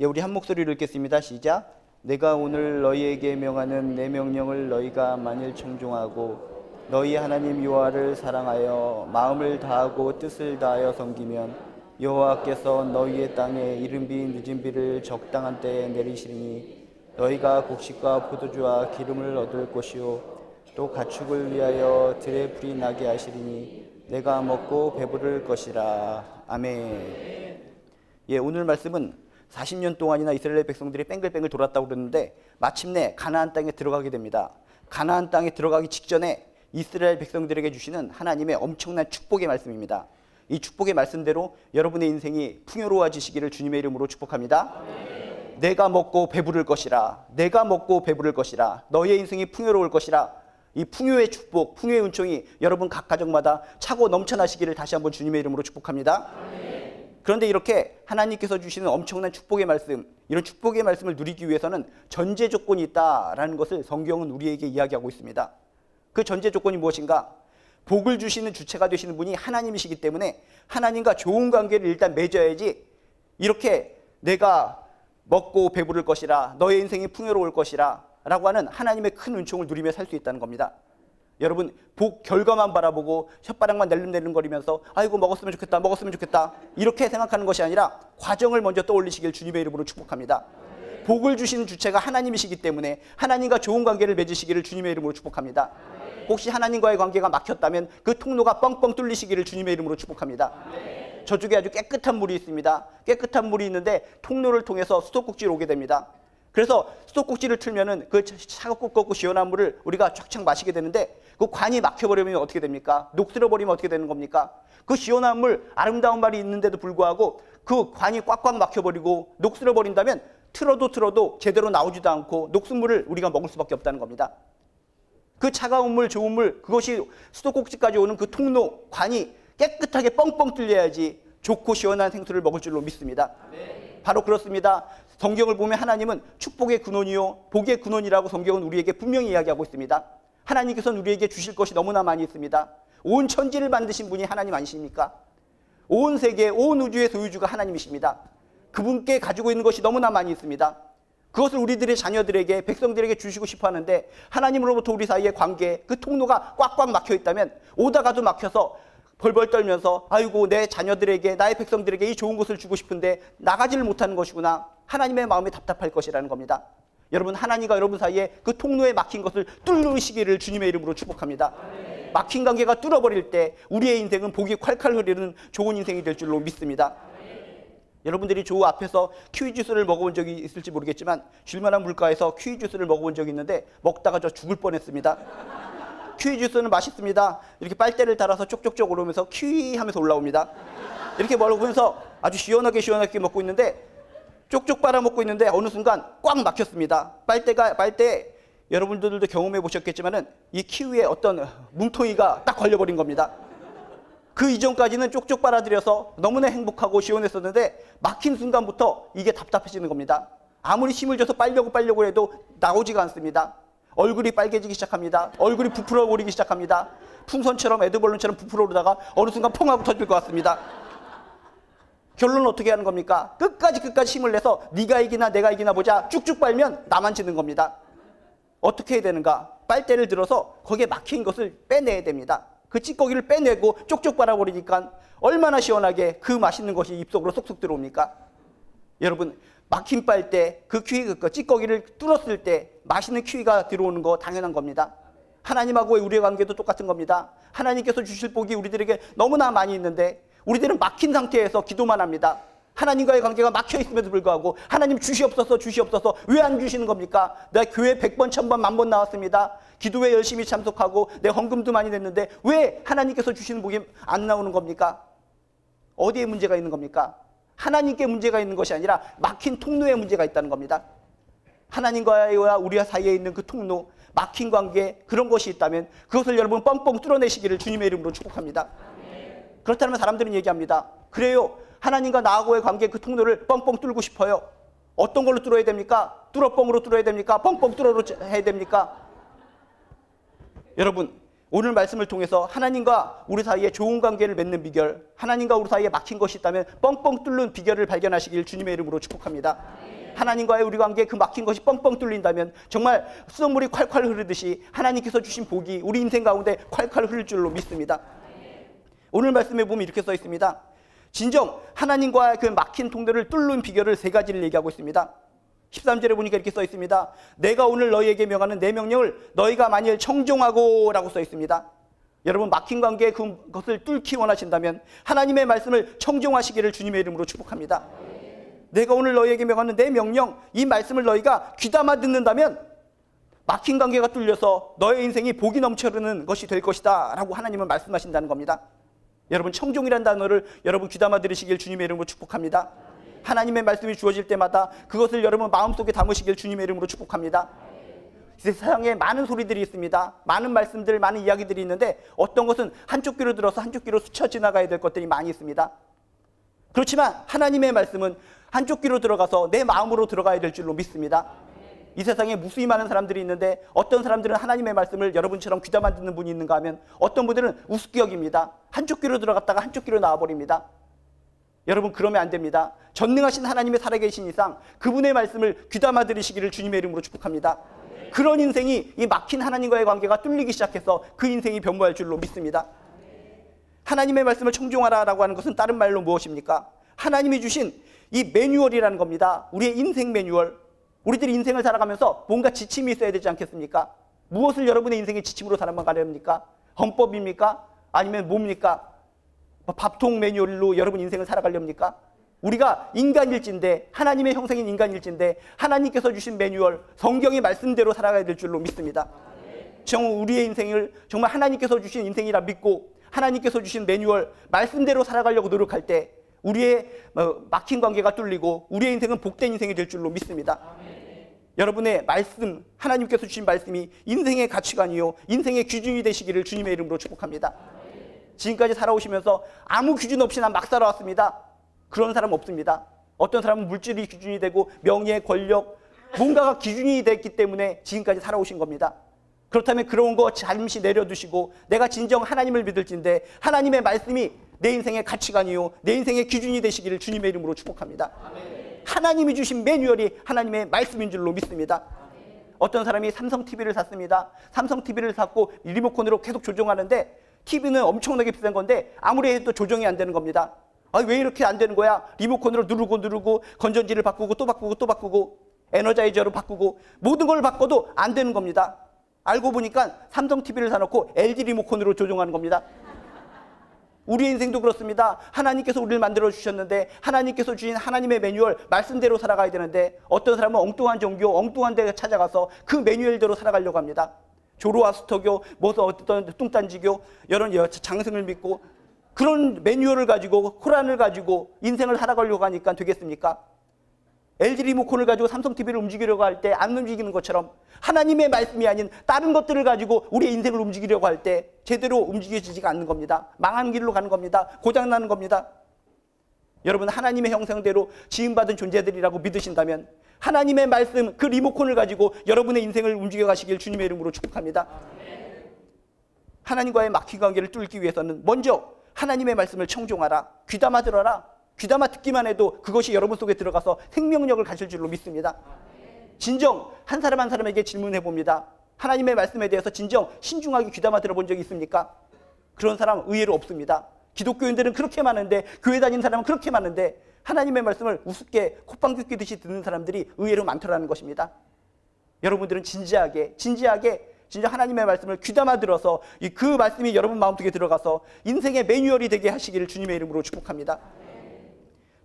예, 우리 한 목소리로 읽겠습니다. 시작. 내가 오늘 너희에게 명하는 내 명령을 너희가 만일 청종하고 너희 하나님 여호와를 사랑하여 마음을 다하고 뜻을 다하여 섬기면 여호와께서 너희의 땅에 이른비 늦은비를 적당한 때에 내리시리니 너희가 곡식과 포도주와 기름을 얻을 것이요 또 가축을 위하여 들에 풀이 나게 하시리니 내가 먹고 배부를 것이라. 아멘. 예, 오늘 말씀은 40년 동안이나 이스라엘 백성들이 뺑글뺑글 돌았다고 그러는데 마침내 가나안 땅에 들어가게 됩니다. 가나안 땅에 들어가기 직전에 이스라엘 백성들에게 주시는 하나님의 엄청난 축복의 말씀입니다. 이 축복의 말씀대로 여러분의 인생이 풍요로워지시기를 주님의 이름으로 축복합니다. 내가 먹고 배부를 것이라. 내가 먹고 배부를 것이라. 너희의 인생이 풍요로울 것이라. 이 풍요의 축복, 풍요의 은총이 여러분 각 가정마다 차고 넘쳐나시기를 다시 한번 주님의 이름으로 축복합니다. 그런데 이렇게 하나님께서 주시는 엄청난 축복의 말씀, 이런 축복의 말씀을 누리기 위해서는 전제 조건이 있다라는 것을 성경은 우리에게 이야기하고 있습니다. 그 전제 조건이 무엇인가? 복을 주시는 주체가 되시는 분이 하나님이시기 때문에 하나님과 좋은 관계를 일단 맺어야지 이렇게 내가 먹고 배부를 것이라, 너의 인생이 풍요로울 것이라 라고 하는 하나님의 큰 은총을 누리며 살 수 있다는 겁니다. 여러분, 복 결과만 바라보고 혓바닥만 낼름낼름거리면서 아이고 먹었으면 좋겠다, 먹었으면 좋겠다 이렇게 생각하는 것이 아니라 과정을 먼저 떠올리시길 주님의 이름으로 축복합니다. 복을 주시는 주체가 하나님이시기 때문에 하나님과 좋은 관계를 맺으시기를 주님의 이름으로 축복합니다. 혹시 하나님과의 관계가 막혔다면 그 통로가 뻥뻥 뚫리시기를 주님의 이름으로 축복합니다. 저쪽에 아주 깨끗한 물이 있습니다. 깨끗한 물이 있는데 통로를 통해서 수도꼭지로 오게 됩니다. 그래서 수도꼭지를 틀면은 그 차갑고 시원한 물을 우리가 쫙쫙 마시게 되는데 그 관이 막혀버리면 어떻게 됩니까? 녹슬어버리면 어떻게 되는 겁니까? 그 시원한 물, 아름다운 말이 있는데도 불구하고 그 관이 꽉꽉 막혀버리고 녹슬어버린다면 틀어도 제대로 나오지도 않고 녹슨 물을 우리가 먹을 수밖에 없다는 겁니다. 그 차가운 물, 좋은 물, 그것이 수도꼭지까지 오는 그 통로, 관이 깨끗하게 뻥뻥 뚫려야지 좋고 시원한 생수를 먹을 줄로 믿습니다. 바로 그렇습니다. 성경을 보면 하나님은 축복의 근원이요 복의 근원이라고 성경은 우리에게 분명히 이야기하고 있습니다. 하나님께서는 우리에게 주실 것이 너무나 많이 있습니다. 온 천지를 만드신 분이 하나님 아니십니까? 온 세계, 온 우주의 소유주가 하나님이십니다. 그분께 가지고 있는 것이 너무나 많이 있습니다. 그것을 우리들의 자녀들에게, 백성들에게 주시고 싶어 하는데 하나님으로부터 우리 사이의 관계, 그 통로가 꽉꽉 막혀 있다면 오다가도 막혀서 벌벌 떨면서 아이고 내 자녀들에게, 나의 백성들에게 이 좋은 것을 주고 싶은데 나가지를 못하는 것이구나. 하나님의 마음이 답답할 것이라는 겁니다. 여러분, 하나님과 여러분 사이에 그 통로에 막힌 것을 뚫으시기를 주님의 이름으로 축복합니다. 막힌 관계가 뚫어버릴 때 우리의 인생은 복이 콸콸 흐르는 좋은 인생이 될 줄로 믿습니다. 여러분들이 조 앞에서 키위 주스를 먹어본 적이 있을지 모르겠지만 쉴만한 물가에서 키위 주스를 먹어본 적이 있는데 먹다가 저 죽을 뻔했습니다. 키위 주스는 맛있습니다. 이렇게 빨대를 달아서 쪽쪽쪽 오르면서 키위 하면서 올라옵니다. 이렇게 먹으면서 아주 시원하게 먹고 있는데 쪽쪽 빨아먹고 있는데 어느 순간 꽉 막혔습니다. 빨대 여러분들도 경험해 보셨겠지만은 이 키위에 어떤 뭉텅이가 딱 걸려버린 겁니다. 그 이전까지는 쪽쪽 빨아들여서 너무나 행복하고 시원했었는데 막힌 순간부터 이게 답답해지는 겁니다. 아무리 힘을 줘서 빨려고 해도 나오지가 않습니다. 얼굴이 빨개지기 시작합니다. 얼굴이 부풀어 오르기 시작합니다. 풍선처럼 에드벌룬처럼 부풀어 오르다가 어느 순간 펑 하고 터질 것 같습니다. 결론은 어떻게 하는 겁니까? 끝까지 힘을 내서 네가 이기나 내가 이기나 보자. 쭉쭉 빨면 나만 지는 겁니다. 어떻게 해야 되는가? 빨대를 들어서 거기에 막힌 것을 빼내야 됩니다. 그 찌꺼기를 빼내고 쪽쪽 빨아버리니까 얼마나 시원하게 그 맛있는 것이 입속으로 쏙쏙 들어옵니까? 여러분, 막힌 빨대, 그 키위 찌꺼기를 뚫었을 때 맛있는 키위가 들어오는 거 당연한 겁니다. 하나님하고의 우리의 관계도 똑같은 겁니다. 하나님께서 주실 복이 우리들에게 너무나 많이 있는데 우리들은 막힌 상태에서 기도만 합니다. 하나님과의 관계가 막혀 있음에도 불구하고 하나님 주시옵소서 왜 안 주시는 겁니까? 내가 교회 100번, 1000번, 10,000번 나왔습니다. 기도회 열심히 참석하고 내 헌금도 많이 냈는데 왜 하나님께서 주시는 복이 안 나오는 겁니까? 어디에 문제가 있는 겁니까? 하나님께 문제가 있는 것이 아니라 막힌 통로에 문제가 있다는 겁니다. 하나님과 우리 사이에 있는 그 통로, 막힌 관계, 그런 것이 있다면 그것을 여러분 뻥뻥 뚫어내시기를 주님의 이름으로 축복합니다. 그렇다면 사람들은 얘기합니다. 그래요, 하나님과 나하고의 관계 그 통로를 뻥뻥 뚫고 싶어요. 어떤 걸로 뚫어야 됩니까? 뚫어뻥으로 뚫어야 됩니까? 뻥뻥 뚫어로 해야 됩니까? 여러분, 오늘 말씀을 통해서 하나님과 우리 사이에 좋은 관계를 맺는 비결, 하나님과 우리 사이에 막힌 것이 있다면 뻥뻥 뚫는 비결을 발견하시길 주님의 이름으로 축복합니다. 하나님과의 우리 관계에 그 막힌 것이 뻥뻥 뚫린다면 정말 수돗물이 콸콸 흐르듯이 하나님께서 주신 복이 우리 인생 가운데 콸콸 흐를 줄로 믿습니다. 오늘 말씀에 보면 이렇게 써 있습니다. 진정 하나님과의 그 막힌 통로를 뚫는 비결을 세 가지를 얘기하고 있습니다. 13절에 보니까 이렇게 써 있습니다. 내가 오늘 너희에게 명하는 내 명령을 너희가 만일 청종하고 라고 써 있습니다. 여러분 막힌 관계에 그것을 뚫기 원하신다면 하나님의 말씀을 청종하시기를 주님의 이름으로 축복합니다. 내가 오늘 너희에게 명하는 내 명령, 이 말씀을 너희가 귀담아 듣는다면 막힌 관계가 뚫려서 너의 인생이 복이 넘쳐 흐르는 것이 될 것이다 라고 하나님은 말씀하신다는 겁니다. 여러분 청종이라는 단어를 여러분 귀담아 들으시길 주님의 이름으로 축복합니다. 하나님의 말씀이 주어질 때마다 그것을 여러분 마음속에 담으시길 주님의 이름으로 축복합니다. 세상에 많은 소리들이 있습니다. 많은 말씀들, 많은 이야기들이 있는데 어떤 것은 한쪽 귀로 들어서 한쪽 귀로 스쳐 지나가야 될 것들이 많이 있습니다. 그렇지만 하나님의 말씀은 한쪽 귀로 들어가서 내 마음으로 들어가야 될 줄로 믿습니다. 이 세상에 무수히 많은 사람들이 있는데 어떤 사람들은 하나님의 말씀을 여러분처럼 귀담아 듣는 분이 있는가 하면 어떤 분들은 우습게 여깁니다. 한쪽 귀로 들어갔다가 한쪽 귀로 나와버립니다. 여러분 그러면 안 됩니다. 전능하신 하나님의 살아계신 이상 그분의 말씀을 귀담아 들으시기를 주님의 이름으로 축복합니다. 그런 인생이 이 막힌 하나님과의 관계가 뚫리기 시작해서 그 인생이 변모할 줄로 믿습니다. 하나님의 말씀을 청종하라라고 하는 것은 다른 말로 무엇입니까? 하나님이 주신 이 매뉴얼이라는 겁니다. 우리의 인생 매뉴얼. 우리들이 인생을 살아가면서 뭔가 지침이 있어야 되지 않겠습니까? 무엇을 여러분의 인생의 지침으로 살아가렵니까? 헌법입니까? 아니면 뭡니까? 밥통 매뉴얼로 여러분 인생을 살아가렵니까? 우리가 인간일진데 하나님의 형상인 인간일진데 하나님께서 주신 매뉴얼 성경의 말씀대로 살아가야 될 줄로 믿습니다. 정말 우리의 인생을 정말 하나님께서 주신 인생이라 믿고 하나님께서 주신 매뉴얼 말씀대로 살아가려고 노력할 때 우리의 막힌 관계가 뚫리고 우리의 인생은 복된 인생이 될 줄로 믿습니다. 여러분의 말씀, 하나님께서 주신 말씀이 인생의 가치관이요 인생의 기준이 되시기를 주님의 이름으로 축복합니다. 지금까지 살아오시면서 아무 기준 없이 난 막 살아왔습니다. 그런 사람 없습니다. 어떤 사람은 물질이 기준이 되고 명예, 권력, 뭔가가 기준이 됐기 때문에 지금까지 살아오신 겁니다. 그렇다면 그런 거 잠시 내려두시고 내가 진정 하나님을 믿을진데 하나님의 말씀이 내 인생의 가치관이요 내 인생의 기준이 되시기를 주님의 이름으로 축복합니다. 하나님이 주신 매뉴얼이 하나님의 말씀인 줄로 믿습니다. 어떤 사람이 삼성 TV를 샀습니다. 삼성 TV를 샀고 리모컨으로 계속 조종하는데 TV는 엄청나게 비싼 건데 아무리 해도 조정이 안 되는 겁니다. 왜 이렇게 안 되는 거야? 리모컨으로 누르고 건전지를 바꾸고 또 바꾸고 에너자이저로 바꾸고 모든 걸 바꿔도 안 되는 겁니다. 알고 보니까 삼성 TV를 사놓고 LG 리모컨으로 조종하는 겁니다. 우리의 인생도 그렇습니다. 하나님께서 우리를 만들어 주셨는데 하나님께서 주신 하나님의 매뉴얼 말씀대로 살아가야 되는데 어떤 사람은 엉뚱한 종교, 엉뚱한 데 찾아가서 그 매뉴얼대로 살아가려고 합니다. 조로아스터교, 어떤 뚱딴지교, 이런 장승을 믿고 그런 매뉴얼을 가지고 코란을 가지고 인생을 살아가려고 하니까 되겠습니까? LG 리모컨을 가지고 삼성 TV를 움직이려고 할 때 안 움직이는 것처럼 하나님의 말씀이 아닌 다른 것들을 가지고 우리의 인생을 움직이려고 할 때 제대로 움직여지지가 않는 겁니다. 망하는 길로 가는 겁니다. 고장나는 겁니다. 여러분 하나님의 형상대로 지음받은 존재들이라고 믿으신다면 하나님의 말씀 그 리모컨을 가지고 여러분의 인생을 움직여 가시길 주님의 이름으로 축복합니다. 하나님과의 막힌 관계를 뚫기 위해서는 먼저 하나님의 말씀을 청종하라. 귀담아 들어라. 귀담아 듣기만 해도 그것이 여러분 속에 들어가서 생명력을 가질 줄로 믿습니다. 진정 한 사람 한 사람에게 질문해 봅니다. 하나님의 말씀에 대해서 진정 신중하게 귀담아 들어본 적이 있습니까? 그런 사람 의외로 없습니다. 기독교인들은 그렇게 많은데 교회 다니는 사람은 그렇게 많은데 하나님의 말씀을 우습게 콧방귀 뀌듯이 듣는 사람들이 의외로 많더라는 것입니다. 여러분들은 진지하게 진짜 하나님의 말씀을 귀담아 들어서 그 말씀이 여러분 마음속에 들어가서 인생의 매뉴얼이 되게 하시기를 주님의 이름으로 축복합니다.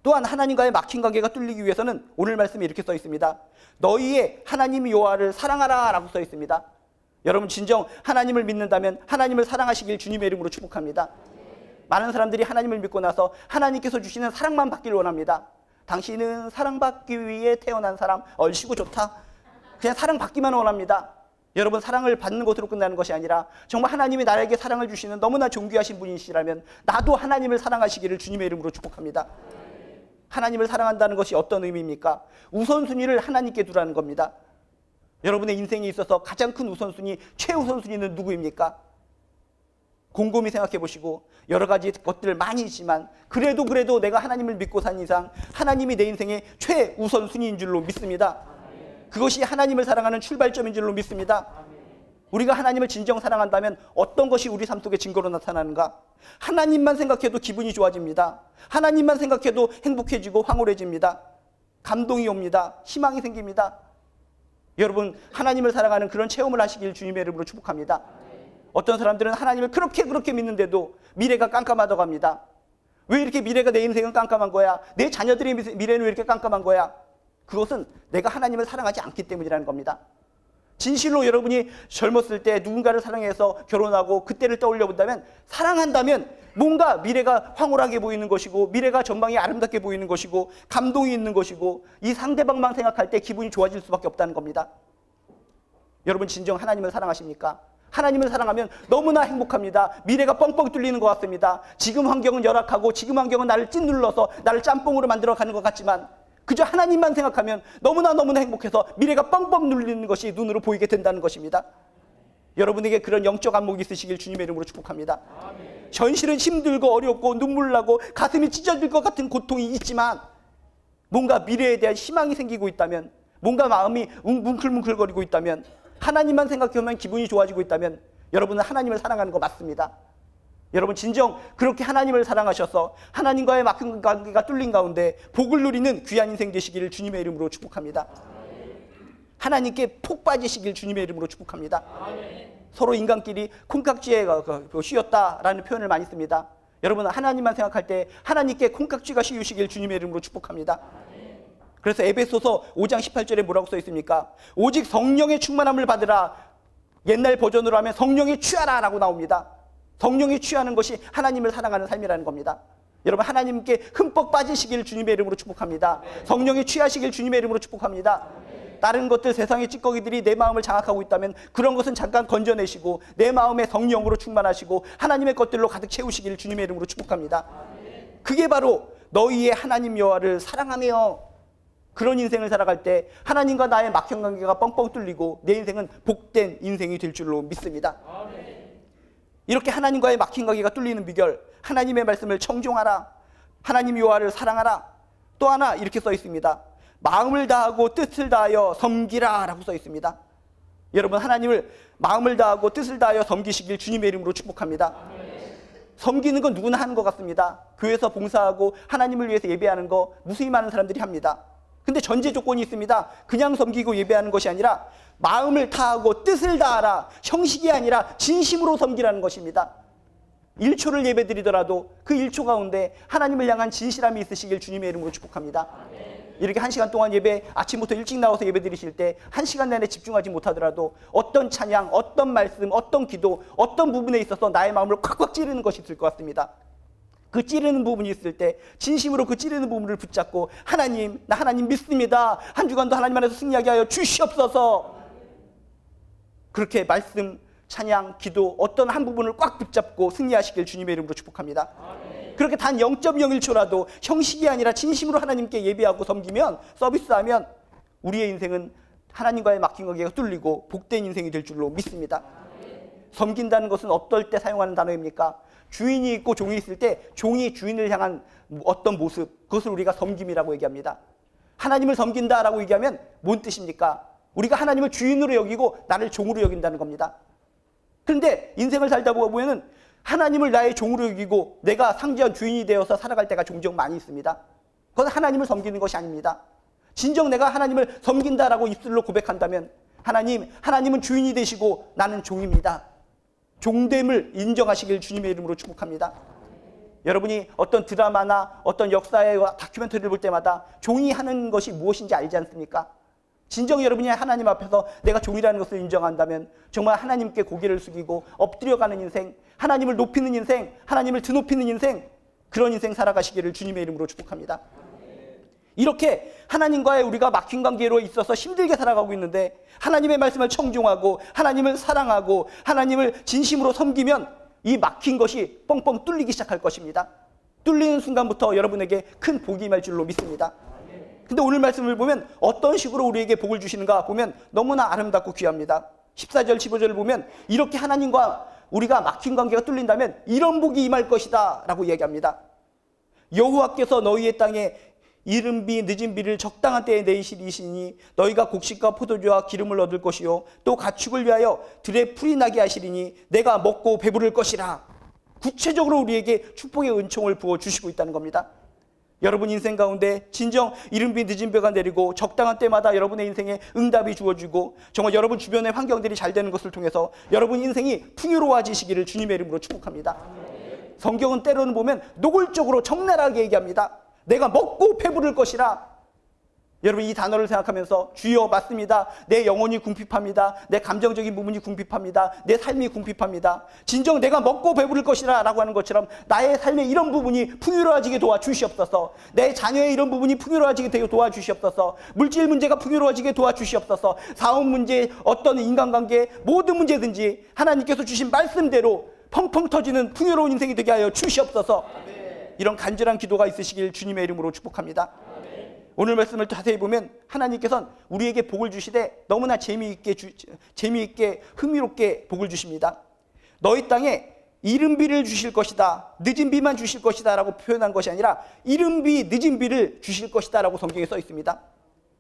또한 하나님과의 막힌 관계가 뚫리기 위해서는 오늘 말씀에 이렇게 써 있습니다. 너희의 하나님 여호와를 사랑하라 라고 써 있습니다. 여러분 진정 하나님을 믿는다면 하나님을 사랑하시길 주님의 이름으로 축복합니다. 많은 사람들이 하나님을 믿고 나서 하나님께서 주시는 사랑만 받기를 원합니다. 당신은 사랑받기 위해 태어난 사람, 얼씨구 좋다. 그냥 사랑받기만 원합니다. 여러분 사랑을 받는 것으로 끝나는 것이 아니라 정말 하나님이 나에게 사랑을 주시는 너무나 존귀하신 분이시라면 나도 하나님을 사랑하시기를 주님의 이름으로 축복합니다. 하나님을 사랑한다는 것이 어떤 의미입니까? 우선순위를 하나님께 두라는 겁니다. 여러분의 인생에 있어서 가장 큰 우선순위, 최우선순위는 누구입니까? 곰곰이 생각해 보시고 여러 가지 것들 많이 있지만 그래도 내가 하나님을 믿고 산 이상 하나님이 내 인생의 최우선순위인 줄로 믿습니다. 그것이 하나님을 사랑하는 출발점인 줄로 믿습니다. 우리가 하나님을 진정 사랑한다면 어떤 것이 우리 삶 속에 증거로 나타나는가? 하나님만 생각해도 기분이 좋아집니다. 하나님만 생각해도 행복해지고 황홀해집니다. 감동이 옵니다. 희망이 생깁니다. 여러분, 하나님을 사랑하는 그런 체험을 하시길 주님의 이름으로 축복합니다. 어떤 사람들은 하나님을 그렇게 믿는데도 미래가 깜깜하다고 합니다. 왜 이렇게 미래가 내 인생은 깜깜한 거야? 내 자녀들의 미래는 왜 이렇게 깜깜한 거야? 그것은 내가 하나님을 사랑하지 않기 때문이라는 겁니다. 진실로 여러분이 젊었을 때 누군가를 사랑해서 결혼하고 그때를 떠올려 본다면, 사랑한다면 뭔가 미래가 황홀하게 보이는 것이고 미래가 전망이 아름답게 보이는 것이고 감동이 있는 것이고 이 상대방만 생각할 때 기분이 좋아질 수밖에 없다는 겁니다. 여러분, 진정 하나님을 사랑하십니까? 하나님을 사랑하면 너무나 행복합니다. 미래가 뻥뻥 뚫리는 것 같습니다. 지금 환경은 열악하고 지금 환경은 나를 찐눌러서 나를 짬뽕으로 만들어가는 것 같지만 그저 하나님만 생각하면 너무나 행복해서 미래가 뻥뻥 눌리는 것이 눈으로 보이게 된다는 것입니다. 여러분에게 그런 영적 안목이 있으시길 주님의 이름으로 축복합니다. 아멘. 현실은 힘들고 어렵고 눈물 나고 가슴이 찢어질 것 같은 고통이 있지만 뭔가 미래에 대한 희망이 생기고 있다면, 뭔가 마음이 뭉클뭉클거리고 있다면, 하나님만 생각하면 기분이 좋아지고 있다면 여러분은 하나님을 사랑하는 거 맞습니다. 여러분, 진정 그렇게 하나님을 사랑하셔서 하나님과의 막힌 관계가 뚫린 가운데 복을 누리는 귀한 인생 되시기를 주님의 이름으로 축복합니다. 하나님께 폭 빠지시길 주님의 이름으로 축복합니다. 서로 인간끼리 콩깍지에 씌었다라는 표현을 많이 씁니다. 여러분, 하나님만 생각할 때 하나님께 콩깍지가 씌우시길 주님의 이름으로 축복합니다. 그래서 에베소서 5장 18절에 뭐라고 써 있습니까? 오직 성령의 충만함을 받으라. 옛날 버전으로 하면 성령에 취하라 라고 나옵니다. 성령에 취하는 것이 하나님을 사랑하는 삶이라는 겁니다. 여러분, 하나님께 흠뻑 빠지시길 주님의 이름으로 축복합니다. 성령에 취하시길 주님의 이름으로 축복합니다. 다른 것들, 세상의 찌꺼기들이 내 마음을 장악하고 있다면 그런 것은 잠깐 건져내시고 내 마음에 성령으로 충만하시고 하나님의 것들로 가득 채우시길 주님의 이름으로 축복합니다. 그게 바로 너희의 하나님 여호와를 사랑하며 그런 인생을 살아갈 때 하나님과 나의 막힌 관계가 뻥뻥 뚫리고 내 인생은 복된 인생이 될 줄로 믿습니다. 이렇게 하나님과의 막힌 관계가 뚫리는 비결, 하나님의 말씀을 청종하라, 하나님 여호와를 사랑하라. 또 하나 이렇게 써 있습니다. 마음을 다하고 뜻을 다하여 섬기라 라고 써 있습니다. 여러분, 하나님을 마음을 다하고 뜻을 다하여 섬기시길 주님의 이름으로 축복합니다. 섬기는 건 누구나 하는 것 같습니다. 교회에서 봉사하고 하나님을 위해서 예배하는 거 무수히 많은 사람들이 합니다. 근데 전제 조건이 있습니다. 그냥 섬기고 예배하는 것이 아니라 마음을 다하고 뜻을 다하라. 형식이 아니라 진심으로 섬기라는 것입니다. 1초를 예배드리더라도 그 1초 가운데 하나님을 향한 진실함이 있으시길 주님의 이름으로 축복합니다. 이렇게 1시간 동안 예배, 아침부터 일찍 나와서 예배 드리실 때 1시간 내내 집중하지 못하더라도 어떤 찬양, 어떤 말씀, 어떤 기도, 어떤 부분에 있어서 나의 마음을 콱콱 찌르는 것이 있을 것 같습니다. 그 찌르는 부분이 있을 때 진심으로 그 찌르는 부분을 붙잡고 하나님, 나 하나님 믿습니다. 한 주간도 하나님 안에서 승리하게 하여 주시옵소서. 그렇게 말씀, 찬양, 기도 어떤 한 부분을 꽉 붙잡고 승리하시길 주님의 이름으로 축복합니다. 그렇게 단 0.01초라도 형식이 아니라 진심으로 하나님께 예배하고 섬기면, 서비스하면 우리의 인생은 하나님과의 막힌 관계가 뚫리고 복된 인생이 될 줄로 믿습니다. 섬긴다는 것은 어떨 때 사용하는 단어입니까? 주인이 있고 종이 있을 때 종이 주인을 향한 어떤 모습, 그것을 우리가 섬김이라고 얘기합니다. 하나님을 섬긴다라고 얘기하면 뭔 뜻입니까? 우리가 하나님을 주인으로 여기고 나를 종으로 여긴다는 겁니다. 그런데 인생을 살다 보면은 하나님을 나의 종으로 여기고 내가 상주한 주인이 되어서 살아갈 때가 종종 많이 있습니다. 그건 하나님을 섬기는 것이 아닙니다. 진정 내가 하나님을 섬긴다라고 입술로 고백한다면 하나님은 주인이 되시고 나는 종입니다. 종됨을 인정하시길 주님의 이름으로 축복합니다. 여러분이 어떤 드라마나 어떤 역사의 다큐멘터리를 볼 때마다 종이 하는 것이 무엇인지 알지 않습니까? 진정 여러분이 하나님 앞에서 내가 종이라는 것을 인정한다면 정말 하나님께 고개를 숙이고 엎드려가는 인생, 하나님을 높이는 인생, 하나님을 드높이는 인생, 그런 인생 살아가시기를 주님의 이름으로 축복합니다. 이렇게 하나님과의 우리가 막힌 관계로 있어서 힘들게 살아가고 있는데 하나님의 말씀을 청종하고 하나님을 사랑하고 하나님을 진심으로 섬기면 이 막힌 것이 뻥뻥 뚫리기 시작할 것입니다. 뚫리는 순간부터 여러분에게 큰 복이 임할 줄로 믿습니다. 근데 오늘 말씀을 보면 어떤 식으로 우리에게 복을 주시는가 보면 너무나 아름답고 귀합니다. 14절 15절을 보면 이렇게 하나님과 우리가 막힌 관계가 뚫린다면 이런 복이 임할 것이다 라고 이야기합니다. 여호와께서 너희의 땅에 이른 비 늦은 비를 적당한 때에 내리시리니 너희가 곡식과 포도주와 기름을 얻을 것이요 또 가축을 위하여 들에 풀이 나게 하시리니 내가 먹고 배부를 것이라. 구체적으로 우리에게 축복의 은총을 부어주시고 있다는 겁니다. 여러분 인생 가운데 진정 이른 비 늦은 비가 내리고 적당한 때마다 여러분의 인생에 응답이 주어지고 정말 여러분 주변의 환경들이 잘 되는 것을 통해서 여러분 인생이 풍요로워지시기를 주님의 이름으로 축복합니다. 성경은 때로는 보면 노골적으로 적나라하게 얘기합니다. 내가 먹고 배부를 것이라. 여러분 이 단어를 생각하면서 주여 맞습니다. 내 영혼이 궁핍합니다. 내 감정적인 부분이 궁핍합니다. 내 삶이 궁핍합니다. 진정 내가 먹고 배부를 것이라 라고 하는 것처럼 나의 삶의 이런 부분이 풍요로워지게 도와주시옵소서. 내 자녀의 이런 부분이 풍요로워지게 되게 도와주시옵소서. 물질 문제가 풍요로워지게 도와주시옵소서. 사업 문제, 어떤 인간관계, 모든 문제든지 하나님께서 주신 말씀대로 펑펑 터지는 풍요로운 인생이 되게 하여 주시옵소서. 이런 간절한 기도가 있으시길 주님의 이름으로 축복합니다. 오늘 말씀을 자세히 보면 하나님께서는 우리에게 복을 주시되 너무나 재미있게 흥미롭게 복을 주십니다. 너희 땅에 이른 비를 주실 것이다, 늦은 비만 주실 것이다 라고 표현한 것이 아니라 이른 비, 늦은 비를 주실 것이다 라고 성경에 써 있습니다.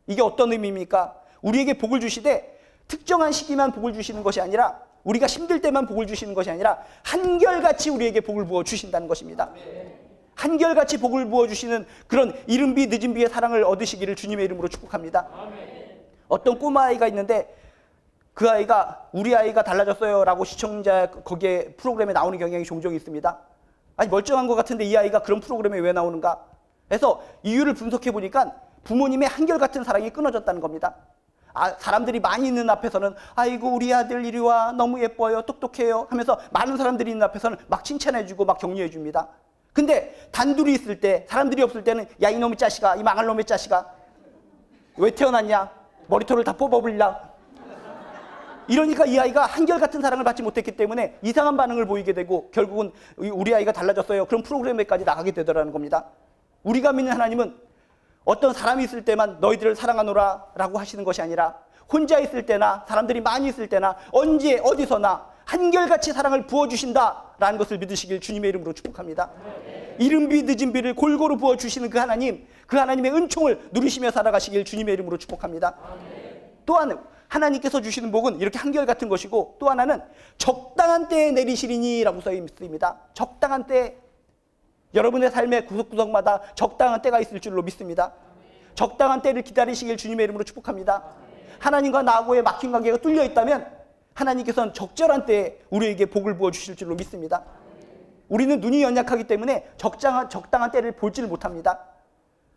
이게 어떤 의미입니까? 우리에게 복을 주시되 특정한 시기만 복을 주시는 것이 아니라 우리가 힘들 때만 복을 주시는 것이 아니라 한결같이 우리에게 복을 부어 주신다는 것입니다. 한결같이 복을 부어주시는 그런 이른 비 늦은 비의 사랑을 얻으시기를 주님의 이름으로 축복합니다. 어떤 꼬마아이가 있는데 그 아이가 우리 아이가 달라졌어요 라고 시청자 거기에 프로그램에 나오는 경향이 종종 있습니다. 아니 멀쩡한 것 같은데 이 아이가 그런 프로그램에 왜 나오는가 해서 이유를 분석해 보니까 부모님의 한결같은 사랑이 끊어졌다는 겁니다. 사람들이 많이 있는 앞에서는 아이고 우리 아들 이리 와 너무 예뻐요 똑똑해요 하면서 많은 사람들이 있는 앞에서는 막 칭찬해주고 막 격려해 줍니다. 근데 단둘이 있을 때 사람들이 없을 때는 야 이놈의 자식아 이 망할 놈의 자식아 왜 태어났냐 머리털을 다 뽑아버리려 이러니까 이 아이가 한결같은 사랑을 받지 못했기 때문에 이상한 반응을 보이게 되고 결국은 우리 아이가 달라졌어요 그런 프로그램에까지 나가게 되더라는 겁니다. 우리가 믿는 하나님은 어떤 사람이 있을 때만 너희들을 사랑하노라 라고 하시는 것이 아니라 혼자 있을 때나 사람들이 많이 있을 때나 언제 어디서나 한결같이 사랑을 부어주신다라는 것을 믿으시길 주님의 이름으로 축복합니다. 이른 비 늦은 비를 골고루 부어주시는 그 하나님, 그 하나님의 은총을 누리시며 살아가시길 주님의 이름으로 축복합니다. 또한 하나님께서 주시는 복은 이렇게 한결같은 것이고 또 하나는 적당한 때에 내리시리니 라고 써 있습니다. 적당한 때 여러분의 삶의 구석구석마다 적당한 때가 있을 줄로 믿습니다. 적당한 때를 기다리시길 주님의 이름으로 축복합니다. 하나님과 나하고의 막힌 관계가 뚫려 있다면 하나님께서는 적절한 때에 우리에게 복을 부어주실 줄로 믿습니다. 우리는 눈이 연약하기 때문에 적당한 때를 보지를 못합니다.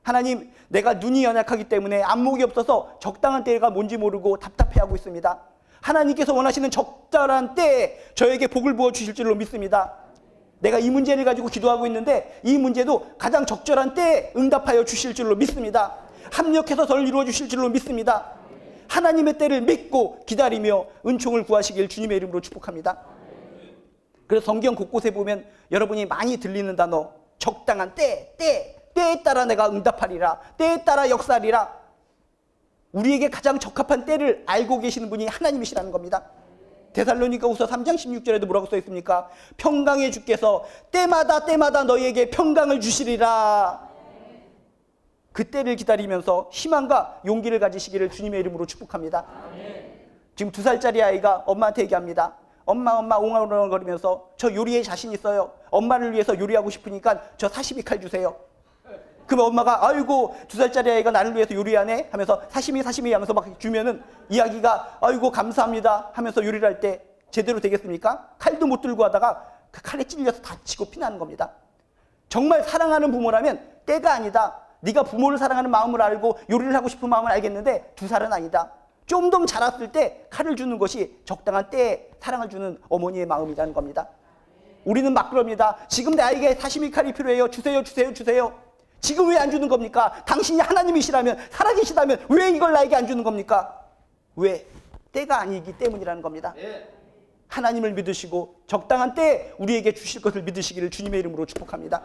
하나님 내가 눈이 연약하기 때문에 안목이 없어서 적당한 때가 뭔지 모르고 답답해하고 있습니다. 하나님께서 원하시는 적절한 때에 저에게 복을 부어주실 줄로 믿습니다. 내가 이 문제를 가지고 기도하고 있는데 이 문제도 가장 적절한 때에 응답하여 주실 줄로 믿습니다. 합력해서 저를 이루어 주실 줄로 믿습니다. 하나님의 때를 믿고 기다리며 은총을 구하시길 주님의 이름으로 축복합니다. 그래서 성경 곳곳에 보면 여러분이 많이 들리는 단어 적당한 때에 따라 내가 응답하리라 때에 따라 역사하리라 우리에게 가장 적합한 때를 알고 계시는 분이 하나님이시라는 겁니다. 데살로니가후서 3장 16절에도 뭐라고 써 있습니까? 평강의 주께서 때마다 너희에게 평강을 주시리라. 그 때를 기다리면서 희망과 용기를 가지시기를 주님의 이름으로 축복합니다. 지금 2살짜리 아이가 엄마한테 얘기합니다. 엄마 옹알옹알거리면서 저 요리에 자신 있어요. 엄마를 위해서 요리하고 싶으니까 저 사시미 칼 주세요. 그러면 엄마가 아이고 2살짜리 아이가 나를 위해서 요리하네 하면서 사시미 하면서 막 주면은 이야기가 아이고 감사합니다 하면서 요리를 할 때 제대로 되겠습니까? 칼도 못 들고 하다가 그 칼에 찔려서 다치고 피나는 겁니다. 정말 사랑하는 부모라면 때가 아니다. 네가 부모를 사랑하는 마음을 알고 요리를 하고 싶은 마음을 알겠는데 2살은 아니다. 좀 더 자랐을 때 칼을 주는 것이 적당한 때에 사랑을 주는 어머니의 마음이라는 겁니다. 우리는 막 그럽니다. 지금 내 아이에게 사시미 칼이 필요해요. 주세요. 지금 왜 안 주는 겁니까? 당신이 하나님이시라면 살아계시다면 왜 이걸 나에게 안 주는 겁니까? 왜? 때가 아니기 때문이라는 겁니다. 하나님을 믿으시고 적당한 때에 우리에게 주실 것을 믿으시기를 주님의 이름으로 축복합니다.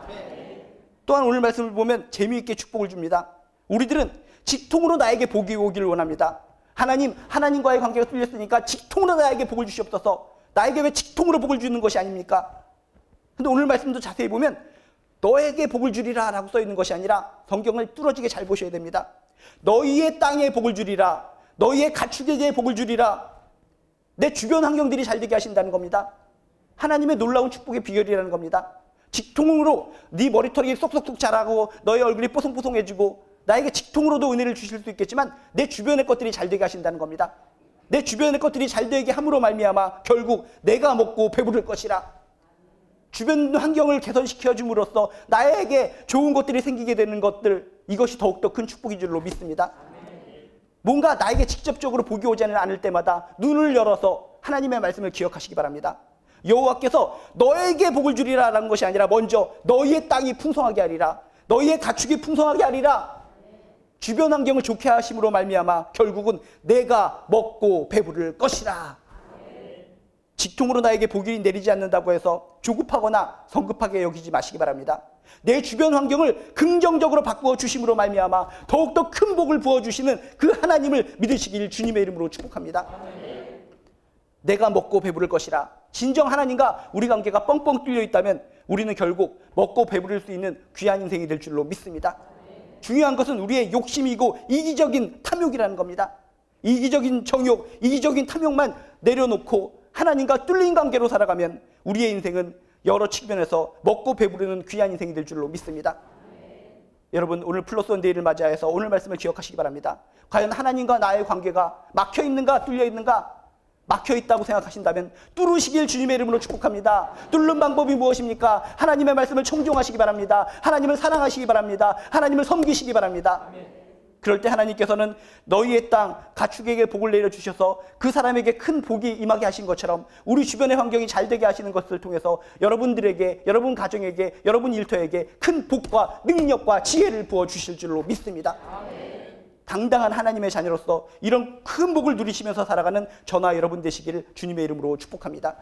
또한 오늘 말씀을 보면 재미있게 축복을 줍니다. 우리들은 직통으로 나에게 복이 오기를 원합니다. 하나님과의 관계가 뚫렸으니까 직통으로 나에게 복을 주시옵소서. 나에게 왜 직통으로 복을 주는 것이 아닙니까? 근데 오늘 말씀도 자세히 보면 너에게 복을 주리라 라고 써 있는 것이 아니라 성경을 뚫어지게 잘 보셔야 됩니다. 너희의 땅에 복을 주리라, 너희의 가축에게 복을 주리라. 내 주변 환경들이 잘 되게 하신다는 겁니다. 하나님의 놀라운 축복의 비결이라는 겁니다. 직통으로 네 머리털이 쏙쏙쏙 자라고 너의 얼굴이 뽀송뽀송해지고 나에게 직통으로도 은혜를 주실 수 있겠지만 내 주변의 것들이 잘 되게 하신다는 겁니다. 내 주변의 것들이 잘 되게 함으로 말미암아 결국 내가 먹고 배부를 것이라. 주변 환경을 개선시켜 줌으로써 나에게 좋은 것들이 생기게 되는 것들, 이것이 더욱더 큰 축복인 줄로 믿습니다. 뭔가 나에게 직접적으로 복이 오지 않을 때마다 눈을 열어서 하나님의 말씀을 기억하시기 바랍니다. 여호와께서 너에게 복을 주리라 라는 것이 아니라 먼저 너희의 땅이 풍성하게 하리라, 너희의 가축이 풍성하게 하리라. 주변 환경을 좋게 하심으로 말미암아 결국은 내가 먹고 배부를 것이라. 직통으로 나에게 복이 내리지 않는다고 해서 조급하거나 성급하게 여기지 마시기 바랍니다. 내 주변 환경을 긍정적으로 바꾸어 주심으로 말미암아 더욱더 큰 복을 부어주시는 그 하나님을 믿으시길 주님의 이름으로 축복합니다. 내가 먹고 배부를 것이라. 진정 하나님과 우리 관계가 뻥뻥 뚫려 있다면 우리는 결국 먹고 배부를 수 있는 귀한 인생이 될 줄로 믿습니다. 중요한 것은 우리의 욕심이고 이기적인 탐욕이라는 겁니다. 이기적인 정욕, 이기적인 탐욕만 내려놓고 하나님과 뚫린 관계로 살아가면 우리의 인생은 여러 측면에서 먹고 배부르는 귀한 인생이 될 줄로 믿습니다. 여러분, 오늘 플러스 원데이를 맞이해서 오늘 말씀을 기억하시기 바랍니다. 과연 하나님과 나의 관계가 막혀있는가 뚫려있는가? 막혀있다고 생각하신다면 뚫으시길 주님의 이름으로 축복합니다. 뚫는 방법이 무엇입니까? 하나님의 말씀을 청종하시기 바랍니다. 하나님을 사랑하시기 바랍니다. 하나님을 섬기시기 바랍니다. 그럴 때 하나님께서는 너희의 땅 가축에게 복을 내려주셔서 그 사람에게 큰 복이 임하게 하신 것처럼 우리 주변의 환경이 잘 되게 하시는 것을 통해서 여러분들에게, 여러분 가정에게, 여러분 일터에게 큰 복과 능력과 지혜를 부어주실 줄로 믿습니다. 당당한 하나님의 자녀로서 이런 큰 복을 누리시면서 살아가는 저나 여러분 되시기를 주님의 이름으로 축복합니다.